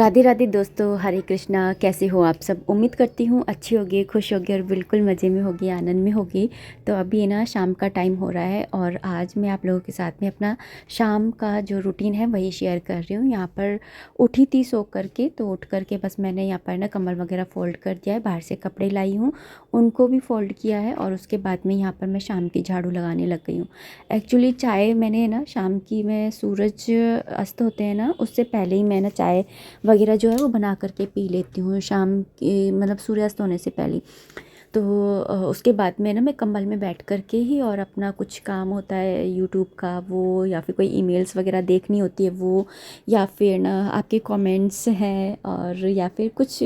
राधे राधे दोस्तों, हरे कृष्णा। कैसे हो आप सब? उम्मीद करती हूँ अच्छी होगी, खुश होगी और बिल्कुल मज़े में होगी, आनंद में होगी। तो अभी ना शाम का टाइम हो रहा है और आज मैं आप लोगों के साथ में अपना शाम का जो रूटीन है वही शेयर कर रही हूँ। यहाँ पर उठी थी सो करके, तो उठ करके बस मैंने यहाँ पर ना कंबल वगैरह फ़ोल्ड कर दिया है, बाहर से कपड़े लाई हूँ उनको भी फ़ोल्ड किया है और उसके बाद में यहाँ पर मैं शाम की झाड़ू लगाने लग गई हूँ। एक्चुअली चाय मैंने ना शाम की, मैं सूरज अस्त होते हैं ना उससे पहले ही मैं ना चाय वगैरह जो है वो बना करके पी लेती हूँ शाम के, मतलब सूर्यास्त होने से पहले। तो उसके बाद में ना मैं कंबल में बैठ कर के ही और अपना कुछ काम होता है यूट्यूब का वो, या फिर कोई ईमेल्स वगैरह देखनी होती है वो, या फिर ना आपके कमेंट्स हैं, और या फिर कुछ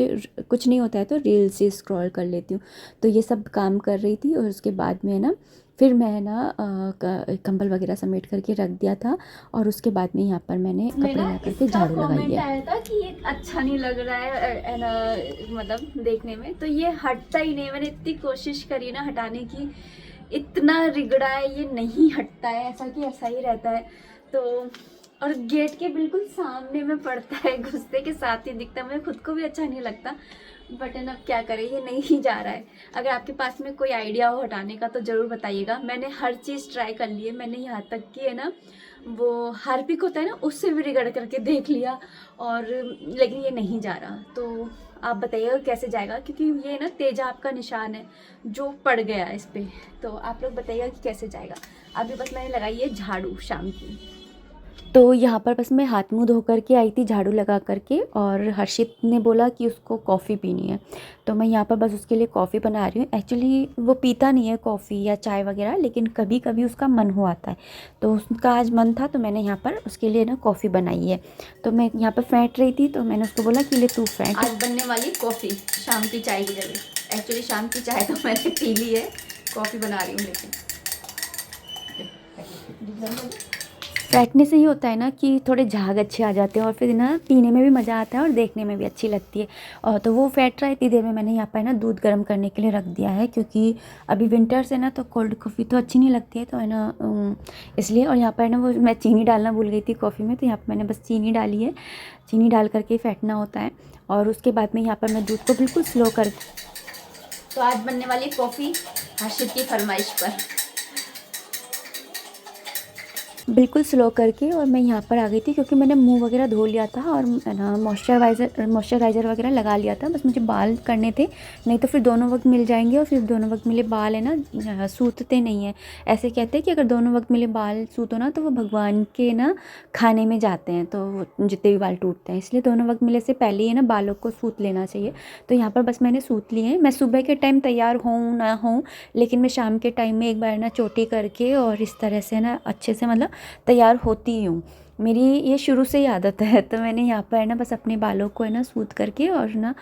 कुछ नहीं होता है तो रील्स से स्क्रॉल कर लेती हूँ। तो ये सब काम कर रही थी और उसके बाद में ना फिर मैं ना कंबल वगैरह समेट करके रख दिया था और उसके बाद में यहाँ पर मैंने कपड़े ला करके झाड़ू लगाई है। आया था कि ये अच्छा नहीं लग रहा है ना, मतलब देखने में तो ये हटता ही नहीं। मैंने इतनी कोशिश करी ना हटाने की, इतना रिगड़ा है ये, नहीं हटता है, ऐसा कि ऐसा ही रहता है। तो और गेट के बिल्कुल सामने में पड़ता है, घुसते के साथ ही दिखता है, मुझे खुद को भी अच्छा नहीं लगता। बट अब क्या करें, ये नहीं ही जा रहा है। अगर आपके पास में कोई आइडिया हो हटाने का तो ज़रूर बताइएगा। मैंने हर चीज़ ट्राई कर ली है, मैंने यहाँ तक कि है ना वो हार्पिक होता है ना, उससे भी रिगड़ करके देख लिया, और लेकिन ये नहीं जा रहा। तो आप बताइएगा कैसे जाएगा, क्योंकि ये ना तेजाब का निशान है जो पड़ गया है इस पर। तो आप लोग बताइएगा कि कैसे जाएगा। अभी बस मैंने लगाई है झाड़ू शाम की। तो यहाँ पर बस मैं हाथ मुँह धो करके आई थी झाड़ू लगा करके, और हर्षित ने बोला कि उसको कॉफ़ी पीनी है, तो मैं यहाँ पर बस उसके लिए कॉफ़ी बना रही हूँ। एक्चुअली वो पीता नहीं है कॉफ़ी या चाय वगैरह, लेकिन कभी कभी उसका मन हो आता है, तो उसका आज मन था तो मैंने यहाँ पर उसके लिए ना कॉफ़ी बनाई है। तो मैं यहाँ पर फेंट रही थी तो मैंने उसको बोला कि ले तू फेंट। आज बनने वाली कॉफ़ी शाम की चाय की जगह। एक्चुअली शाम की चाय तो मैंने पी ली है, कॉफ़ी बना रही हूँ। लेकिन बैठने से ही होता है ना कि थोड़े झाग अच्छे आ जाते हैं और फिर ना पीने में भी मज़ा आता है और देखने में भी अच्छी लगती है। और तो वो फैट रहा है, इतनी देर में मैंने यहाँ पर ना दूध गर्म करने के लिए रख दिया है, क्योंकि अभी विंटर्स है ना तो कोल्ड कॉफ़ी तो अच्छी नहीं लगती है, तो है ना इसलिए। और यहाँ पर ना वो मैं चीनी डालना भूल गई थी कॉफ़ी में, तो यहाँ पर मैंने बस चीनी डाली है, चीनी डाल करके फेंटना होता है। और उसके बाद में यहाँ पर मैं दूध को बिल्कुल स्लो कर। तो आज बनने वाली कॉफ़ी हर्षित की फरमाइश पर बिल्कुल स्लो करके, और मैं यहाँ पर आ गई थी क्योंकि मैंने मुंह वगैरह धो लिया था और ना मॉइस्चराइज़र वगैरह लगा लिया था। बस मुझे बाल करने थे, नहीं तो फिर दोनों वक्त मिल जाएंगे, और फिर दोनों वक्त मिले बाल है ना सूतते नहीं हैं। ऐसे कहते हैं कि अगर दोनों वक्त मिले बाल सूतो ना तो वो भगवान के ना खाने में जाते हैं, तो जितने भी बाल टूटते हैं, इसलिए दोनों वक्त मिले से पहले ही ना बालों को सूत लेना चाहिए। तो यहाँ पर बस मैंने सूत लिए हैं। मैं सुबह के टाइम तैयार हूँ ना हूँ, लेकिन मैं शाम के टाइम में एक बार ना चोटी करके और इस तरह से ना अच्छे से मतलब तैयार होती हूँ। मेरी ये शुरू से ही आदत है। तो मैंने यहाँ पर ना बस अपने बालों को है ना सूत करके और ना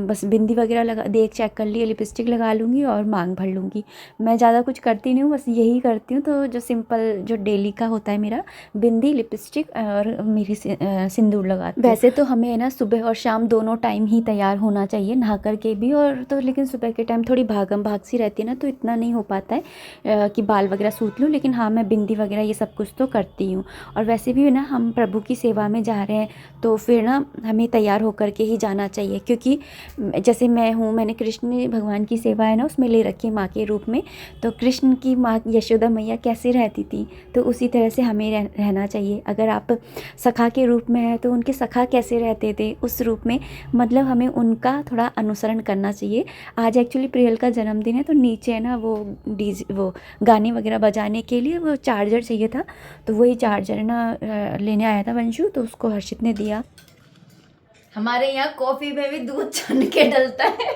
बस बिंदी वगैरह लगा देख चेक कर लिए, लिपस्टिक लगा लूँगी और मांग भर लूँगी। मैं ज़्यादा कुछ करती नहीं हूँ, बस यही करती हूँ। तो जो सिंपल जो डेली का होता है मेरा, बिंदी, लिपस्टिक और मेरी सिंदूर लगाती हूँ। वैसे तो हमें है ना सुबह और शाम दोनों टाइम ही तैयार होना चाहिए, नहा कर के भी, और तो लेकिन सुबह के टाइम थोड़ी भागम भाग सी रहती है ना, तो इतना नहीं हो पाता है कि बाल वगैरह सूत लूँ। लेकिन हाँ, मैं बिंदी वगैरह ये सब कुछ तो करती हूँ। और वैसे भी ना हम प्रभु की सेवा में जा रहे हैं, तो फिर ना हमें तैयार होकर के ही जाना चाहिए, क्योंकि जैसे मैं हूँ, मैंने कृष्ण भगवान की सेवा है ना उसमें ले रखी माँ के रूप में। तो कृष्ण की माँ यशोदा मैया कैसे रहती थी, तो उसी तरह से हमें रहना चाहिए। अगर आप सखा के रूप में हैं तो उनके सखा कैसे रहते थे उस रूप में, मतलब हमें उनका थोड़ा अनुसरण करना चाहिए। आज एक्चुअली प्रियल का जन्मदिन है, तो नीचे है ना वो गाने वगैरह बजाने के लिए वो चार्जर चाहिए था, तो वही चार्जर ना लेने आया था वंशु, तो उसको हर्षित ने दिया। हमारे यहाँ कॉफ़ी में भी दूध छन के डलता है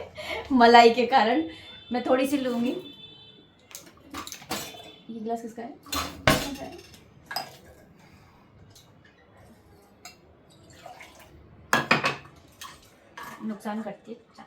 मलाई के कारण। मैं थोड़ी सी लूँगी। ये गिलास किसका है? नुकसान करती है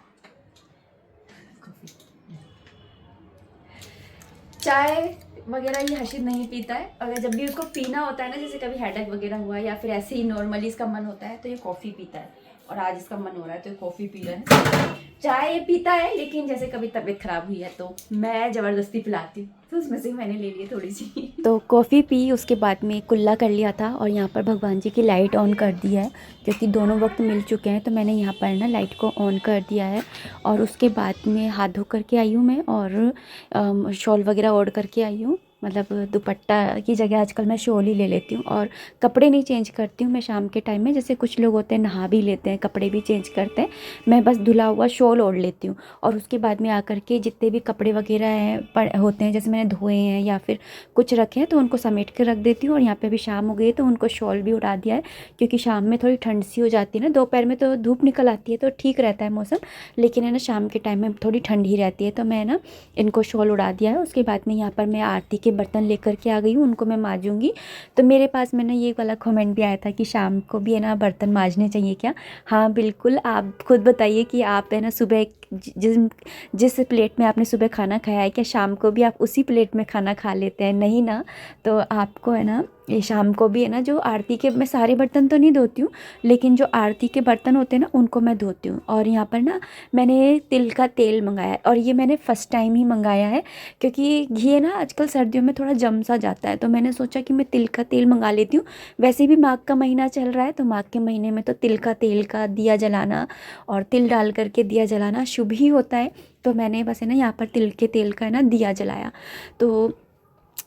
चाय वगैरह। ये हर्षित नहीं पीता है। अगर जब भी उसको पीना होता है ना, जैसे कभी हेडेक वगैरह हुआ या फिर ऐसे ही नॉर्मली इसका मन होता है, तो ये कॉफ़ी पीता है। और आज इसका मन हो रहा है तो ये कॉफ़ी पी रहा है। चाय ये पीता है, लेकिन जैसे कभी तबीयत खराब हुई है तो मैं ज़बरदस्ती पिलाती हूँ, तो उसमें से मैंने ले ली थोड़ी सी। तो कॉफ़ी पी, उसके बाद में कुल्ला कर लिया था और यहाँ पर भगवान जी की लाइट ऑन कर दी है क्योंकि दोनों वक्त मिल चुके हैं। तो मैंने यहाँ पर ना लाइट को ऑन कर दिया है और उसके बाद में हाथ धो करके आई हूँ मैं, और शॉल वगैरह ओढ़ करके आई हूँ। मतलब दुपट्टा की जगह आजकल मैं शॉल ही ले लेती हूँ और कपड़े नहीं चेंज करती हूँ मैं शाम के टाइम में। जैसे कुछ लोग होते हैं नहा भी लेते हैं, कपड़े भी चेंज करते हैं, मैं बस धुला हुआ शॉल ओढ़ लेती हूँ। और उसके बाद में आकर के जितने भी कपड़े वगैरह हैं होते हैं, जैसे मैंने धोए हैं या फिर कुछ रखे हैं, तो उनको समेट के रख देती हूँ। और यहाँ पे भी शाम हो गई है तो उनको शॉल भी उड़ा दिया है क्योंकि शाम में थोड़ी ठंड सी हो जाती है ना। दोपहर में तो धूप निकल आती है तो ठीक रहता है मौसम, लेकिन है ना शाम के टाइम में थोड़ी ठंड ही रहती है। तो मैं ना इनको शॉल उड़ा दिया है। उसके बाद में यहाँ पर मैं आरती के बर्तन लेकर के आ गई हूँ, उनको मैं मांजूंगी। तो मेरे पास में ना ये वाला कमेंट भी आया था कि शाम को भी है ना बर्तन मांजने चाहिए क्या। हाँ बिल्कुल, आप खुद बताइए कि आप है ना सुबह जिस जिस प्लेट में आपने सुबह खाना खाया है, क्या शाम को भी आप उसी प्लेट में खाना खा लेते हैं? नहीं ना। तो आपको है ना ये शाम को भी है ना जो आरती के, मैं सारे बर्तन तो नहीं धोती हूँ, लेकिन जो आरती के बर्तन होते हैं ना उनको मैं धोती हूँ। और यहाँ पर ना मैंने तिल का तेल मंगाया है और ये मैंने फ़र्स्ट टाइम ही मंगाया है क्योंकि घी है ना आजकल सर्दियों में थोड़ा जम सा जाता है। तो मैंने सोचा कि मैं तिल का तेल मंगा लेती हूँ। वैसे भी माघ का महीना चल रहा है तो माघ के महीने में तो तिल का तेल का दिया जलाना और तिल डाल करके दिया जलाना शुभ ही होता है। तो मैंने बस है ना यहाँ पर तिल के तेल का है ना दिया जलाया। तो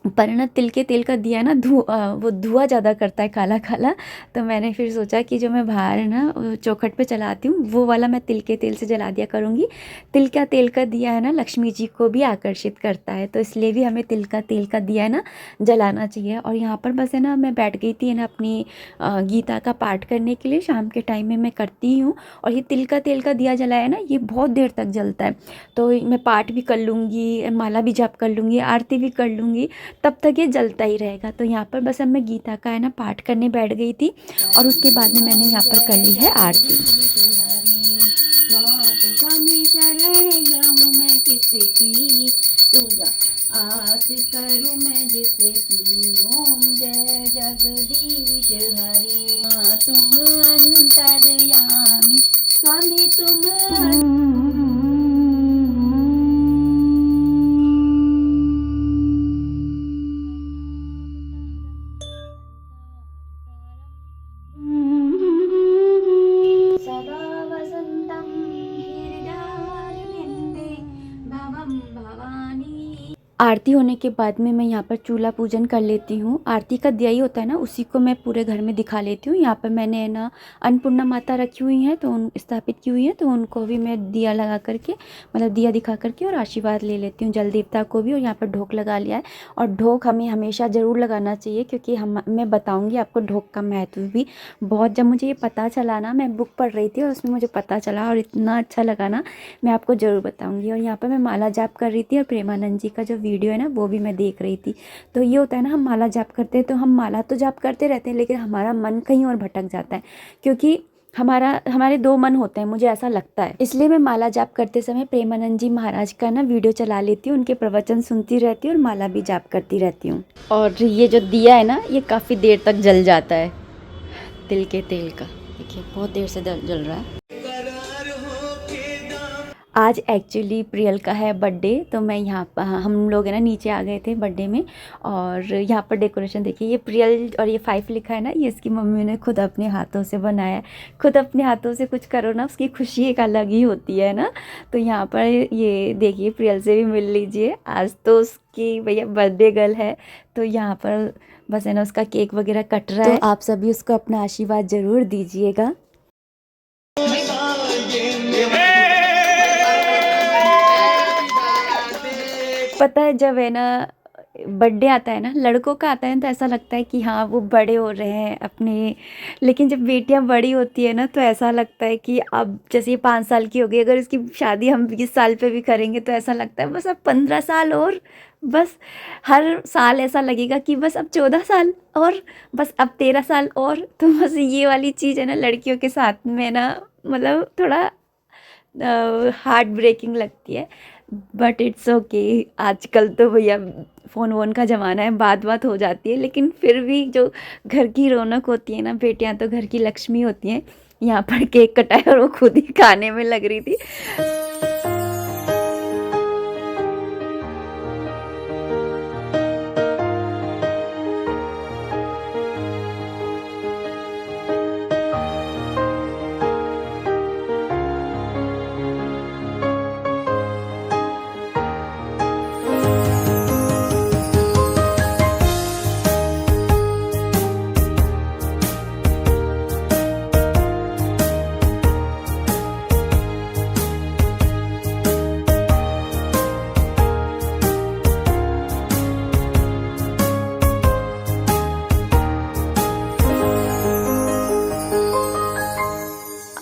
पर ना तिल के तेल का दिया ना वो धुआं ज़्यादा करता है, काला काला। तो मैंने फिर सोचा कि जो मैं बाहर है ना चौखट पे जलाती हूँ वो वाला मैं तिल के तेल से जला दिया करूँगी। तिल का तेल का दिया है ना लक्ष्मी जी को भी आकर्षित करता है, तो इसलिए भी हमें तिल का तेल का दिया है ना जलाना चाहिए। और यहाँ पर बस है ना मैं बैठ गई थी ना अपनी गीता का पाठ करने के लिए, शाम के टाइम में मैं करती हूँ। और ये तिल का तेल का दिया जलाया ना ये बहुत देर तक जलता है, तो मैं पाठ भी कर लूँगी, माला भी जाप कर लूँगी, आरती भी कर लूँगी, तब तक ये जलता ही रहेगा। तो यहाँ पर बस अब मैं गीता का है ना पाठ करने बैठ गई थी और उसके बाद में मैंने यहाँ पर कर ली है आरती। आस करूँ मैं जिससे की, ओम जय जगदीश हरे। तुम अंतर्यामी स्वामी तुम सदा वसन्तं हृदयारविन्दे भवं भवानी। आरती होने के बाद में मैं यहाँ पर चूल्हा पूजन कर लेती हूँ। आरती का दिया ही होता है ना, उसी को मैं पूरे घर में दिखा लेती हूँ। यहाँ पर मैंने ना अन्नपूर्णा माता रखी हुई हैं तो उन स्थापित की हुई हैं, तो उनको भी मैं दिया लगा करके मतलब दिया दिखा करके और आशीर्वाद ले लेती हूँ, जल देवता को भी। और यहाँ पर ढोक लगा लिया है और ढोक हमें हमेशा ज़रूर लगाना चाहिए क्योंकि मैं बताऊँगी आपको ढोक का महत्व भी बहुत। जब मुझे ये पता चला ना, मैं बुक पढ़ रही थी और उसमें मुझे पता चला और इतना अच्छा लगा ना, मैं आपको ज़रूर बताऊँगी। और यहाँ पर मैं माला जाप कर रही थी और प्रेमानंद जी का जो वीडियो है ना वो भी मैं देख रही थी। तो ये होता है ना, हम माला जाप करते हैं तो हम माला तो जाप करते रहते हैं लेकिन हमारा मन कहीं और भटक जाता है क्योंकि हमारे दो मन होते हैं, मुझे ऐसा लगता है। इसलिए मैं माला जाप करते समय प्रेमानंद जी महाराज का ना वीडियो चला लेती हूँ, उनके प्रवचन सुनती रहती हूँ और माला भी जाप करती रहती हूँ। और ये जो दिया है ना ये काफ़ी देर तक जल जाता है, तिल के तेल का। देखिए बहुत देर से जल रहा है। आज एक्चुअली प्रियल का है बर्थडे, तो मैं यहाँ पर हम लोग है ना नीचे आ गए थे बर्थडे में। और यहाँ पर डेकोरेशन देखिए, ये प्रियल और ये 5 लिखा है ना, ये इसकी मम्मी ने खुद अपने हाथों से बनाया है। खुद अपने हाथों से कुछ करो ना, उसकी खुशी एक अलग ही होती है ना। तो यहाँ पर ये देखिए प्रियल से भी मिल लीजिए, आज तो उसकी भैया बर्थडे गर्ल है। तो यहाँ पर बस है ना उसका केक वगैरह कट रहा है, तो आप सभी उसको अपना आशीर्वाद ज़रूर दीजिएगा। पता है जब है ना बर्थडे आता है ना, लड़कों का आता है तो ऐसा लगता है कि हाँ वो बड़े हो रहे हैं अपने, लेकिन जब बेटियां बड़ी होती है ना तो ऐसा लगता है कि अब जैसे ये 5 साल की हो गई, अगर इसकी शादी हम 20 साल पे भी करेंगे तो ऐसा लगता है बस अब 15 साल और, बस हर साल ऐसा लगेगा कि बस अब 14 साल और, बस अब 13 साल और। तो बस ये वाली चीज़ है ना लड़कियों के साथ में ना, मतलब थोड़ा हार्ट ब्रेकिंग लगती है। But it's okay. आजकल तो भैया फ़ोन वोन का ज़माना है, बात बात हो जाती है, लेकिन फिर भी जो घर की रौनक होती है ना, बेटियां तो घर की लक्ष्मी होती हैं। यहाँ पर केक कटाया और वो खुद ही खाने में लग रही थी।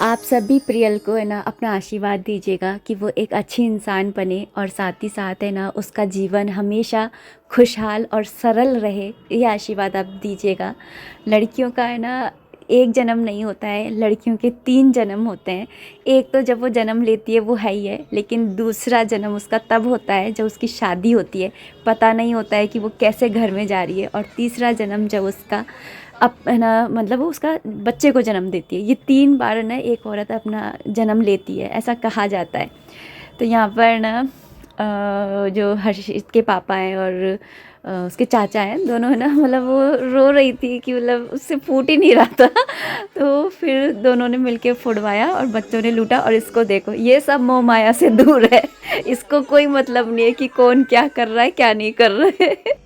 आप सभी प्रियल को है ना अपना आशीर्वाद दीजिएगा कि वो एक अच्छी इंसान बने, और साथ ही साथ है ना उसका जीवन हमेशा खुशहाल और सरल रहे, ये आशीर्वाद आप दीजिएगा। लड़कियों का है ना एक जन्म नहीं होता है, लड़कियों के 3 जन्म होते हैं। एक तो जब वो जन्म लेती है वो है ही है, लेकिन दूसरा जन्म उसका तब होता है जब उसकी शादी होती है, पता नहीं होता है कि वो कैसे घर में जा रही है। और तीसरा जन्म जब उसका है ना मतलब वो उसका बच्चे को जन्म देती है। ये 3 बार ना एक औरत अपना जन्म लेती है, ऐसा कहा जाता है। तो यहाँ पर ना जो हर्षित के पापा हैं और उसके चाचा हैं, दोनों है ना मतलब वो रो रही थी कि मतलब उससे फूट ही नहीं रहा था। तो फिर दोनों ने मिलके फुड़वाया और बच्चों ने लूटा। और इसको देखो, ये सब मोह माया से दूर है, इसको कोई मतलब नहीं है कि कौन क्या कर रहा है क्या नहीं कर रहा है।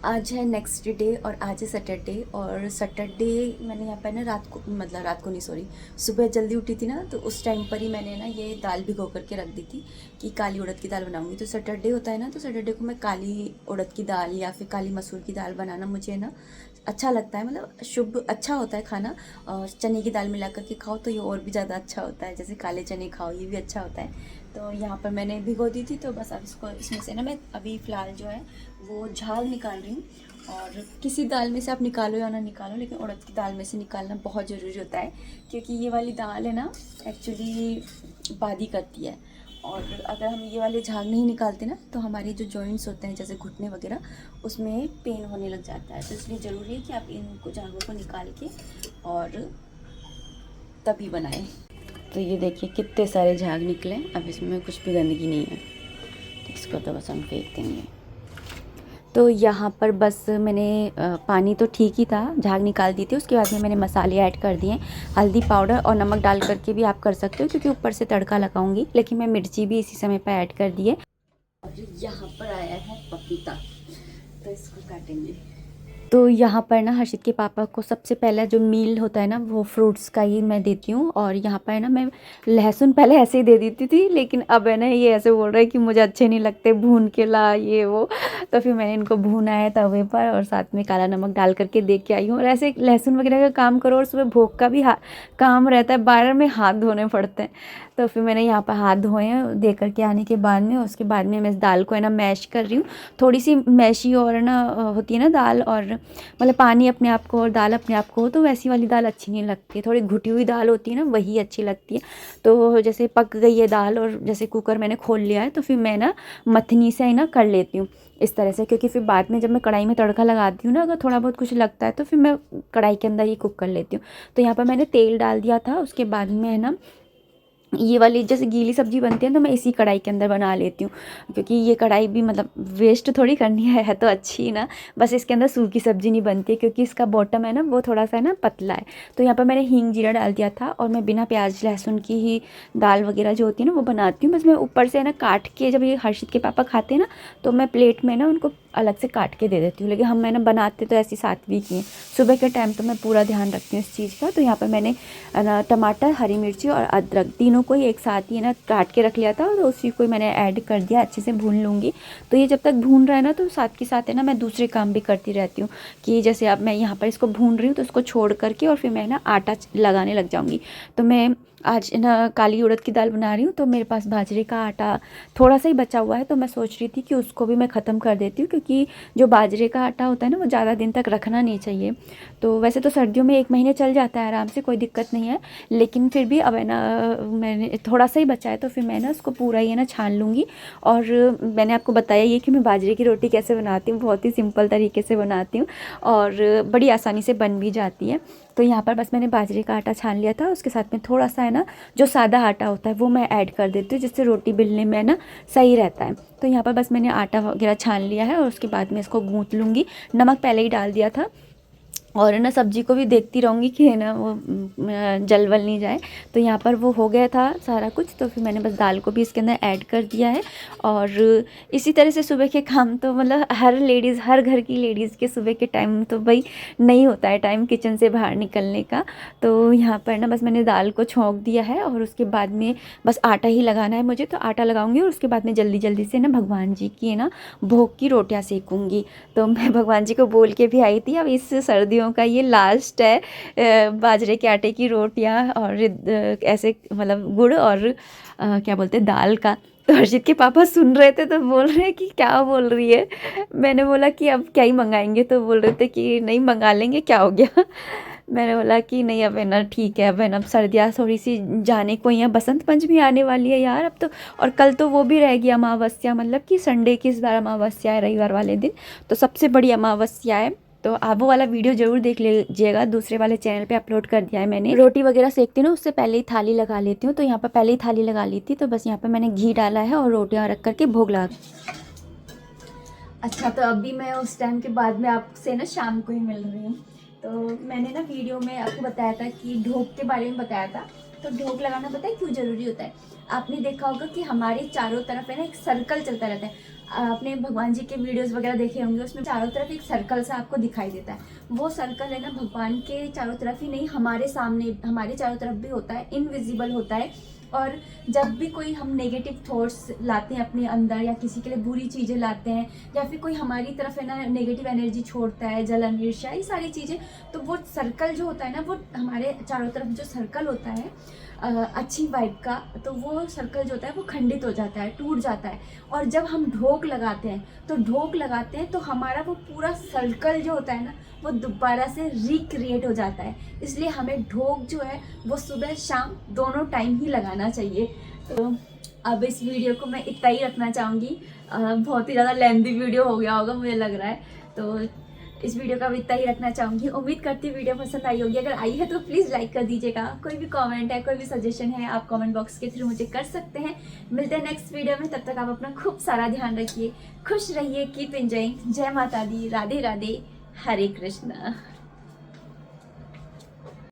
आज है नेक्स्ट डे और आज है सैटरडे। और सैटरडे मैंने यहाँ पर ना रात को नहीं, सॉरी, सुबह जल्दी उठी थी ना, तो उस टाइम पर ही मैंने ना ये दाल भिगो करके रख दी थी कि काली उड़द की दाल बनाऊंगी। तो सैटरडे होता है ना, तो सैटरडे को मैं काली उड़द की दाल या फिर काली मसूर की दाल बनाना मुझे ना अच्छा लगता है, मतलब शुभ अच्छा होता है खाना। और चने की दाल मिला करके खाओ तो ये और भी ज़्यादा अच्छा होता है, जैसे काले चने खाओ ये भी अच्छा होता है। तो यहाँ पर मैंने भिगो दी थी, तो बस अब इसको इसमें से ना मैं अभी फ़िलहाल जो है वो झाग निकाल रही हूँ। और किसी दाल में से आप निकालो या ना निकालो, लेकिन उड़द की दाल में से निकालना बहुत ज़रूरी होता है, क्योंकि ये वाली दाल है ना एक्चुअली बादी करती है। और अगर हम ये वाले झाग नहीं निकालते ना, तो हमारे जो जॉइंट्स होते हैं जैसे घुटने वगैरह, उसमें पेन होने लग जाता है। तो इसलिए ज़रूरी है कि आप इनको झागों को निकाल के और तभी बनाएं। तो ये देखिए कितने सारे झाग निकले। अब इसमें कुछ भी गंदगी नहीं है, तो इसको तो बस हम फेंक देंगे। तो यहाँ पर बस मैंने पानी तो ठीक ही था, झाग निकाल दी थी। उसके बाद में मैंने मसाले ऐड कर दिए, हल्दी पाउडर और नमक डाल करके भी आप कर सकते हो, क्योंकि ऊपर से तड़का लगाऊंगी, लेकिन मैं मिर्ची भी इसी समय पर ऐड कर दी है। और यहाँ पर आया है पपीता, तो इसको काटेंगे। तो यहाँ पर ना हर्षित के पापा को सबसे पहले जो मील होता है ना वो फ्रूट्स का ही मैं देती हूँ। और यहाँ पर है ना मैं लहसुन पहले ऐसे ही दे देती थी, लेकिन अब है ना ये ऐसे बोल रहा है कि मुझे अच्छे नहीं लगते, भून के ला ये वो। तो फिर मैंने इनको भूना है तवे पर, और साथ में काला नमक डाल करके दे के आई हूँ। और ऐसे लहसुन वगैरह का काम करो और सुबह भोग का भी काम रहता है, बाहर में हाथ धोने पड़ते हैं। तो फिर मैंने यहाँ पर हाथ धोए हैं दे करके आने के बाद में। उसके बाद में मैं इस दाल को है ना मैश कर रही हूँ, थोड़ी सी मैशी और ना होती है ना दाल, और मतलब पानी अपने आप को और दाल अपने आप को हो, तो वैसी वाली दाल अच्छी नहीं लगती है। थोड़ी घुटी हुई दाल होती है ना, वही अच्छी लगती है। तो जैसे पक गई है दाल और जैसे कुकर मैंने खोल लिया है, तो फिर मैं ना मथनी से ना कर लेती हूँ इस तरह से, क्योंकि फिर बाद में जब मैं कढ़ाई में तड़का लगाती हूँ ना, अगर थोड़ा बहुत कुछ लगता है तो फिर मैं कढ़ाई के अंदर ही कुक कर लेती हूँ। तो यहाँ पर मैंने तेल डाल दिया था। उसके बाद में है ना ये वाली जैसे गीली सब्जी बनती है तो मैं इसी कढ़ाई के अंदर बना लेती हूँ, क्योंकि ये कढ़ाई भी मतलब वेस्ट थोड़ी करनी है तो अच्छी ना, बस इसके अंदर सूखी सब्जी नहीं बनती है, क्योंकि इसका बॉटम है ना वो थोड़ा सा है ना पतला है। तो यहाँ पर मैंने हींग जीरा डाल दिया था, और मैं बिना प्याज लहसुन की ही दाल वगैरह जो होती है ना वो बनाती हूँ। बस मैं ऊपर से है ना काट के, जब ये हर्षित के पापा खाते हैं ना, तो मैं प्लेट में ना उनको अलग से काट के दे देती हूँ। लेकिन हम मैंने बनाते तो ऐसी साथ भी किए। सुबह के टाइम तो मैं पूरा ध्यान रखती हूँ इस चीज़ का। तो यहाँ पर मैंने ना टमाटर, हरी मिर्ची और अदरक तीनों को ही एक साथ ही ना काट के रख लिया था और उसी को मैंने ऐड कर दिया। अच्छे से भून लूँगी। तो ये जब तक भून रहा है ना तो साथ के साथ है ना मैं दूसरे काम भी करती रहती हूँ कि जैसे अब मैं यहाँ पर इसको भून रही हूँ तो इसको छोड़ करके और फिर मैं ना आटा लगाने लग जाऊँगी। तो मैं आज ना काली उड़द की दाल बना रही हूँ तो मेरे पास बाजरे का आटा थोड़ा सा ही बचा हुआ है। तो मैं सोच रही थी कि उसको भी मैं ख़त्म कर देती हूँ, क्योंकि जो बाजरे का आटा होता है ना वो ज़्यादा दिन तक रखना नहीं चाहिए। तो वैसे तो सर्दियों में 1 महीने चल जाता है आराम से, कोई दिक्कत नहीं है। लेकिन फिर भी अब है ना मैंने थोड़ा सा ही बचा है तो फिर मैं ना उसको पूरा ही है ना छान लूँगी। और मैंने आपको बताया ये कि मैं बाजरे की रोटी कैसे बनाती हूँ, बहुत ही सिंपल तरीके से बनाती हूँ और बड़ी आसानी से बन भी जाती है। तो यहाँ पर बस मैंने बाजरे का आटा छान लिया था, उसके साथ में थोड़ा सा है ना जो सादा आटा होता है वो मैं ऐड कर देती हूँ, जिससे रोटी बेलने में ना सही रहता है। तो यहाँ पर बस मैंने आटा वगैरह छान लिया है और उसके बाद में इसको गूँथ लूँगी। नमक पहले ही डाल दिया था और है ना सब्ज़ी को भी देखती रहूँगी कि है ना वो जल वल नहीं जाए। तो यहाँ पर वो हो गया था सारा कुछ, तो फिर मैंने बस दाल को भी इसके अंदर ऐड कर दिया है। और इसी तरह से सुबह के काम तो मतलब हर घर की लेडीज़ के सुबह के टाइम तो भाई नहीं होता है टाइम किचन से बाहर निकलने का। तो यहाँ पर ना बस मैंने दाल को छोंक दिया है और उसके बाद में बस आटा ही लगाना है मुझे। तो आटा लगाऊंगी और उसके बाद में जल्दी जल्दी से ना भगवान जी की है ना भोग की रोटियाँ सेकूँगी। तो मैं भगवान जी को बोल के भी आई थी अब इस सर्दियों का ये लास्ट है बाजरे के आटे की रोटियां और ऐसे मतलब गुड़ और क्या बोलते हैं दाल का। तो हर्षित के पापा सुन रहे थे तो बोल रहे हैं कि क्या बोल रही है। मैंने बोला कि अब क्या ही मंगाएंगे, तो बोल रहे थे कि नहीं मंगा लेंगे, क्या हो गया। मैंने बोला कि नहीं अब है ना ठीक है, अब है ना सर्दियाँ थोड़ी सी जाने को ही है, बसंत पंचमी आने वाली है यार अब तो। और कल तो वो भी रहेगी अमावस्या, मतलब कि संडे की इस बार अमावस्या है रविवार वाले दिन, तो सबसे बड़ी अमावस्या है। तो आप वो वाला वीडियो ज़रूर देख लीजिएगा, दूसरे वाले चैनल पे अपलोड कर दिया है मैंने। रोटी वगैरह सेकती हूँ ना उससे पहले ही थाली लगा लेती हूँ। तो यहाँ पर पहले ही थाली लगा ली थी, तो बस यहाँ पर मैंने घी डाला है और रोटियाँ रख करके भोग लगा। अच्छा, तो अभी मैं उस टाइम के बाद में आपसे ना शाम को ही मिल रही हूँ। तो मैंने ना वीडियो में आपको बताया था कि ढोक के बारे में बताया था। तो ढोक लगाना पता है क्यों ज़रूरी होता है? आपने देखा होगा कि हमारे चारों तरफ है ना एक सर्कल चलता रहता है। आपने भगवान जी के वीडियोस वगैरह देखे होंगे, उसमें चारों तरफ एक सर्कल सा आपको दिखाई देता है। वो सर्कल है ना भगवान के चारों तरफ ही नहीं, हमारे सामने हमारे चारों तरफ भी होता है, इनविजिबल होता है। और जब भी कोई हम नेगेटिव थॉट्स लाते हैं अपने अंदर या किसी के लिए बुरी चीज़ें लाते हैं या फिर कोई हमारी तरफ है ना नेगेटिव एनर्जी छोड़ता है, जलन, ईर्ष्या, ये सारी चीज़ें, तो वो सर्कल जो होता है ना, वो हमारे चारों तरफ जो सर्कल होता है अच्छी वाइब का, तो वो सर्कल जो होता है वो खंडित हो जाता है, टूट जाता है। और जब हम ढोक लगाते हैं तो हमारा वो पूरा सर्कल जो होता है ना वो दोबारा से रिक्रिएट हो जाता है। इसलिए हमें ढोक जो है वो सुबह शाम दोनों टाइम ही लगाना चाहिए। तो अब इस वीडियो को मैं इतना ही रखना चाहूँगी। बहुत ही ज़्यादा लेंथी वीडियो हो गया होगा मुझे लग रहा है, तो इस वीडियो का भी इतना ही रखना चाहूँगी। उम्मीद करती हूँ वीडियो पसंद आई होगी। अगर आई है तो प्लीज़ लाइक कर दीजिएगा। कोई भी कमेंट है, कोई भी सजेशन है, आप कमेंट बॉक्स के थ्रू मुझे कर सकते हैं। मिलते हैं नेक्स्ट वीडियो में, तब तक आप अपना खूब सारा ध्यान रखिए, खुश रहिए, कीप एंजॉयिंग। जय माता दी, राधे राधे, हरे कृष्णा।